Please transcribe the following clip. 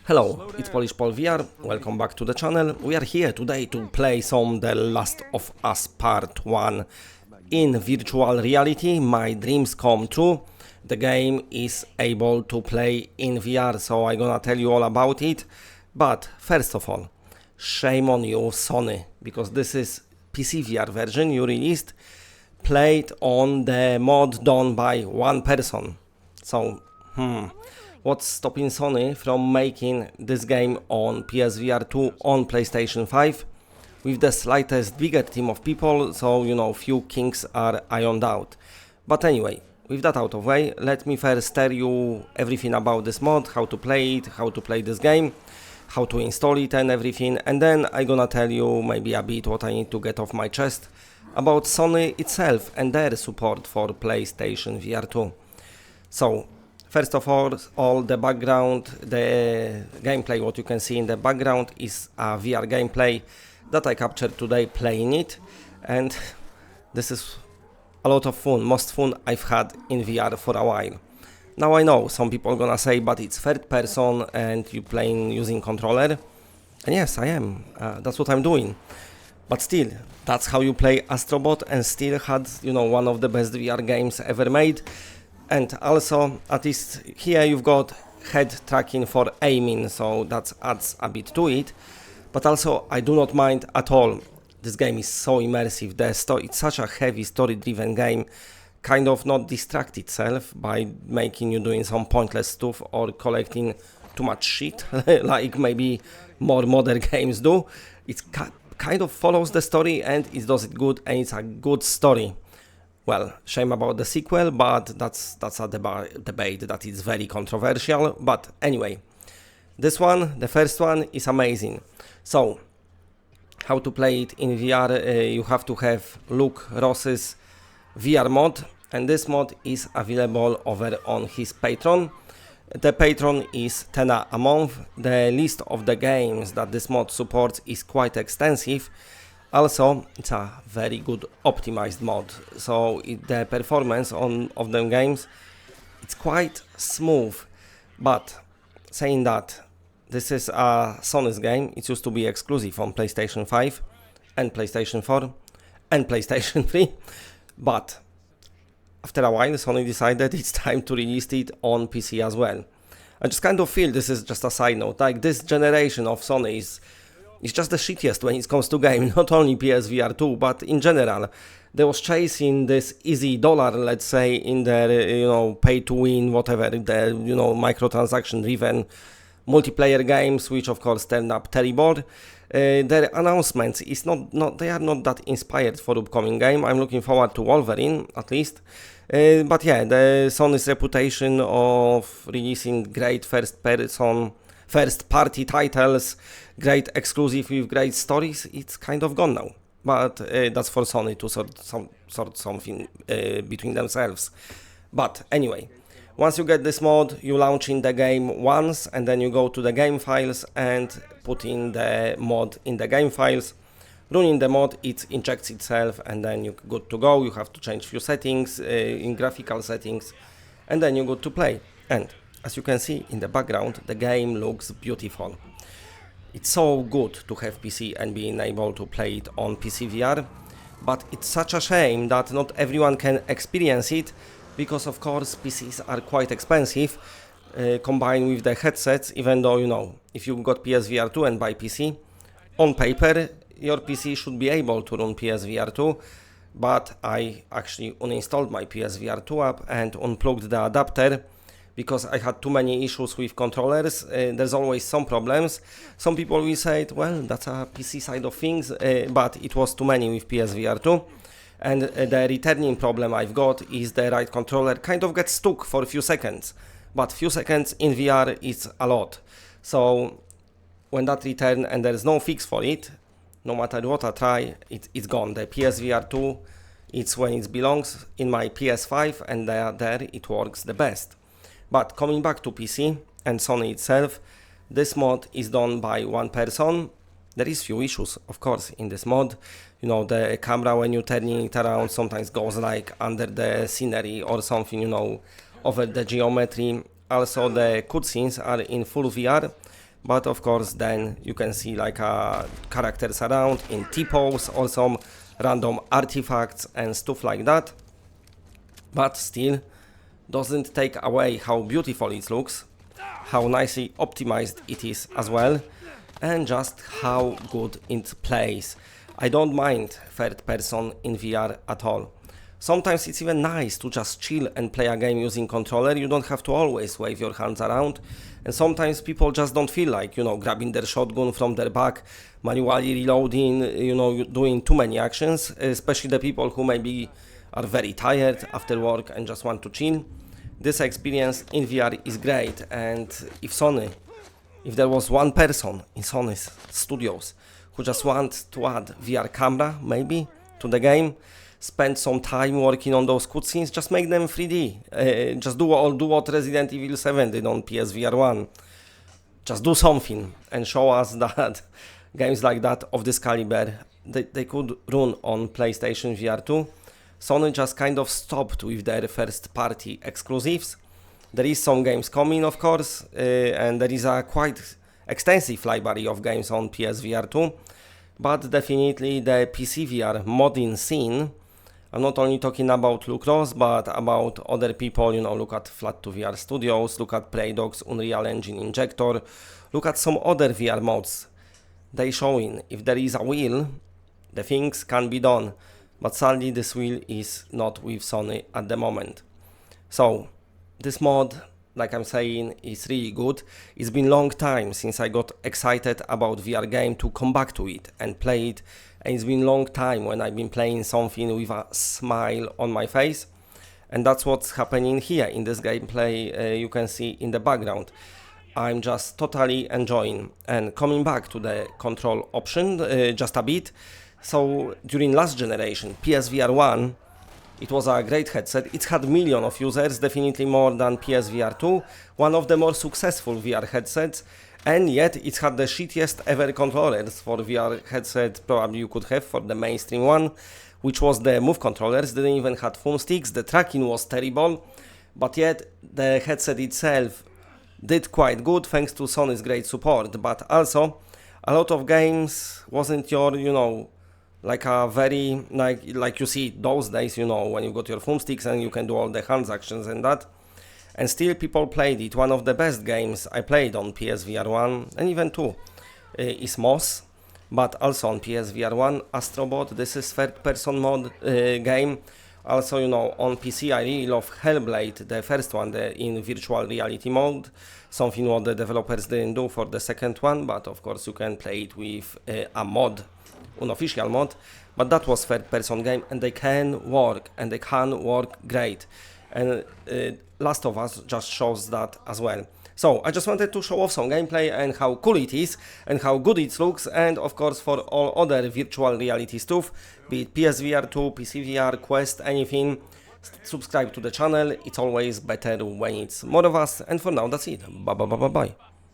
Hello, it's Polish Paul VR. Welcome back to the channel. We are here today to play some The Last of Us Part 1 in virtual reality. My dreams come true. The game is able to play in VR, so I'm gonna tell you all about it. But first of all, shame on you, Sony, because this is PC VR version you released, played on the mod done by one person. So, what's stopping Sony from making this game on PSVR2 on PlayStation 5 with the slightest bigger team of people, so few kinks are ironed out. But anyway, with that out of way, let me first tell you everything about this mod, how to play it, how to play this game, how to install it and everything, and then I'm gonna tell you maybe a bit what I need to get off my chest about Sony itself and their support for PlayStation VR2. So, first of all the background, the gameplay, what you can see in the background is a VR gameplay that I captured today playing it, and this is a lot of fun, most fun I've had in VR for a while. Now I know some people are gonna say, but it's third person and you playing using controller, and yes, I am, that's what I'm doing. But still, that's how you play Astrobot and still had, one of the best VR games ever made. And also, at least here you've got head tracking for aiming, so that adds a bit to it. But also, I do not mind at all. This game is so immersive. It's such a heavy story-driven game, kind of not distract itself by making you doing some pointless stuff or collecting too much shit, like maybe more modern games do. It kind of follows the story and it does it good, and it's a good story. Well, shame about the sequel, but that's a debate that is very controversial. But anyway, this one, the first one, is amazing. So, how to play it in VR? You have to have Luke Ross's VR mod, and this mod is available over on his Patreon. The Patreon is $10 a month. The list of the games that this mod supports is quite extensive. Also, it's a very good optimized mod, so the performance of them games, it's quite smooth. But saying that, this is a Sony's game. It used to be exclusive on PlayStation 5 and PlayStation 4 and PlayStation 3, but after a while Sony decided it's time to release it on PC as well. I just kind of feel, this is just a side note, like this generation of Sony is just the shittiest when it comes to game, not only PSVR2, but in general. They was chasing this easy dollar, let's say, in their, pay to win, whatever, the, microtransaction driven multiplayer games, which of course turned up terrible. Their announcements is they are not that inspired for upcoming game. I'm looking forward to Wolverine, at least. But yeah, the Sony's reputation of releasing great first party titles, great exclusive with great stories, it's kind of gone now. But that's for Sony to sort something between themselves. But anyway, once you get this mod, you launch in the game once, and then you go to the game files and put in the mod in the game files. Running the mod, it injects itself, and then you're good to go. You have to change few settings in graphical settings, and then you're good to play. And as you can see in the background, the game looks beautiful. It's so good to have PC and being able to play it on PC VR, but it's such a shame that not everyone can experience it, because of course PCs are quite expensive, combined with the headsets, even though, if you got PSVR2 and buy PC, on paper, your PC should be able to run PSVR2, but I actually uninstalled my PSVR2 app and unplugged the adapter, because I had too many issues with controllers. There's always some problems. Some people will say, well, that's a PC side of things, but it was too many with PSVR2. And the returning problem I've got is the right controller kind of gets stuck for a few seconds. But few seconds in VR is a lot. So when that return and there's no fix for it, no matter what I try, it's gone. The PSVR2, it's when it belongs in my PS5, and there it works the best. But coming back to PC and Sony itself, this mod is done by one person. There is few issues, of course, in this mod. The camera, when you're turning it around, sometimes goes like under the scenery or something, over the geometry. Also, the cutscenes are in full VR, but of course then you can see like characters around in T-pose or some random artifacts and stuff like that, but still doesn't take away how beautiful it looks, how nicely optimized it is as well, and just how good it plays. I don't mind third person in VR at all. Sometimes it's even nice to just chill and play a game using controller. You don't have to always wave your hands around. And sometimes people just don't feel like, grabbing their shotgun from their back, manually reloading, doing too many actions, especially the people who maybe are very tired after work and just want to chill. This experience in VR is great, and if there was one person in Sony's studios who just wants to add VR camera maybe to the game, spend some time working on those cutscenes, just make them 3D. Just do what Resident Evil 7 did on PSVR1. Just do something and show us that games like that of this caliber, they could run on PlayStation VR2. Sony just kind of stopped with their first party exclusives. There is some games coming, of course, and there is a quite extensive library of games on PSVR2, but definitely the PC VR modding scene. I'm not only talking about Luke Ross, but about other people, look at Flat2VR Studios, look at Playdogs Unreal Engine Injector, look at some other VR mods. They showing if there is a will, the things can be done, but sadly this will is not with Sony at the moment. So this mod, like I'm saying, is really good. It's been a long time since I got excited about VR game to come back to it and play it. And it's been a long time when I've been playing something with a smile on my face. And that's what's happening here in this gameplay. You can see in the background. I'm just totally enjoying and coming back to the control option just a bit. So during last generation, PSVR1, it was a great headset. It had millions of users, definitely more than PSVR2, one of the more successful VR headsets, and yet it had the shittiest ever controllers for VR headset probably you could have for the mainstream one, which was the Move controllers. Didn't even have thumbsticks, the tracking was terrible, but yet the headset itself did quite good thanks to Sony's great support, but also a lot of games wasn't your, like a very, like you see those days, when you got your thumbsticks and you can do all the hands actions and that. And still people played it. One of the best games I played on PSVR1 and even 2 is Moss, but also on PSVR1, Astrobot. This is third person mode game. Also, on PC I really love Hellblade, the first one, in virtual reality mode. Something what the developers didn't do for the second one, but of course you can play it with a mod, unofficial mod, but that was third person game and they can work great, and Last of Us just shows that as well. So I just wanted to show off some gameplay and how cool it is and how good it looks, and of course for all other virtual reality stuff, be it PSVR2, PCVR, Quest, anything, subscribe to the channel. It's always better when it's more of us, and for now that's it. Bye bye bye bye bye.